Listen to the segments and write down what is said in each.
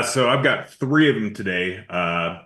So I've got three of them today.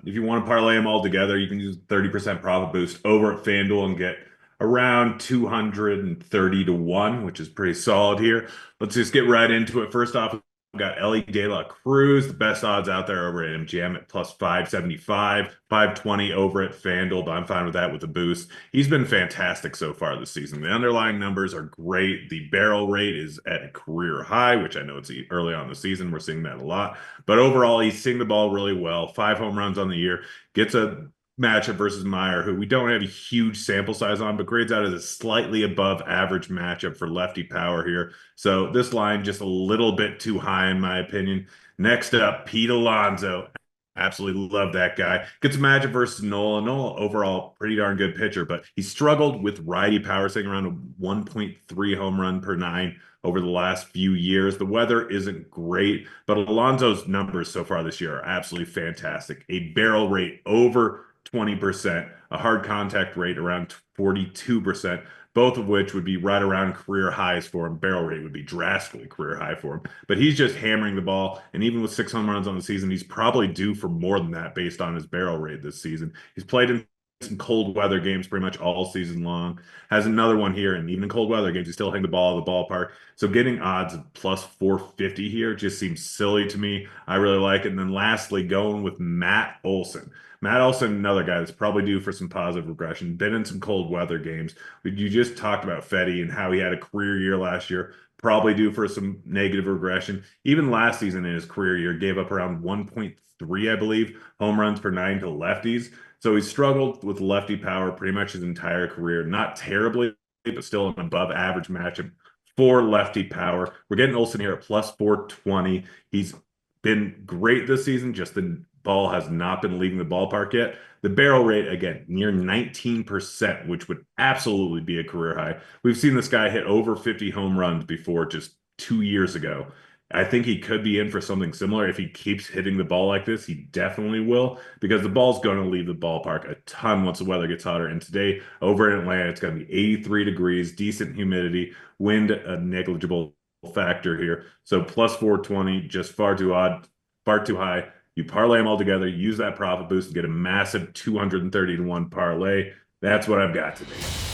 If you want to parlay them all together, you can use 30% profit boost over at FanDuel and get around 230 to 1, which is pretty solid here. Let's just get right into it. First off, we've got Ellie De La Cruz, the best odds out there over at MGM at plus 575, 520 over at FanDuel, but I'm fine with that with the boost. He's been fantastic so far this season. The underlying numbers are great. The barrel rate is at a career high, which I know it's early on in the season. We're seeing that a lot. But overall, he's seeing the ball really well. 5 home runs on the year. Gets a matchup versus Meyer, who we don't have a huge sample size on, but grades out as a slightly above average matchup for lefty power here. So this line just a little bit too high in my opinion. Next up, Pete Alonso. Absolutely love that guy. Gets a matchup versus Nola. Nola overall pretty darn good pitcher, but he struggled with righty power, sitting around a 1.3 home run per 9 over the last few years. The weather isn't great, but Alonso's numbers so far this year are absolutely fantastic. A barrel rate over 20%, a hard contact rate around 42%, both of which would be right around career highs for him. Barrel rate would be drastically career high for him. But he's just hammering the ball. And even with 6 home runs on the season, he's probably due for more than that based on his barrel rate this season. He's played in some cold weather games pretty much all season long. Has another one here, and even in cold weather games, he's still hitting the ball at the ballpark. So getting odds of plus 450 here just seems silly to me. I really like it. And then lastly, going with Matt Olson. Matt Olson, another guy that's probably due for some positive regression. Been in some cold weather games. You just talked about Fetty and how he had a career year last year. Probably due for some negative regression. Even last season in his career year, gave up around 1.3, I believe, home runs per 9 to lefties. So he struggled with lefty power pretty much his entire career. Not terribly, but still an above average matchup for lefty power. We're getting Olson here at plus 420. He's been great this season, just the ball has not been leaving the ballpark yet. The barrel rate, again, near 19%, which would absolutely be a career high. We've seen this guy hit over 50 home runs before just 2 years ago. I think he could be in for something similar. If he keeps hitting the ball like this, he definitely will, because the ball's going to leave the ballpark a ton once the weather gets hotter. And today over in Atlanta, it's going to be 83 degrees, decent humidity, wind a negligible factor here. So plus 420, just far too odd, far too high. You parlay them all together, use that profit boost and get a massive 230 to 1 parlay. That's what I've got today.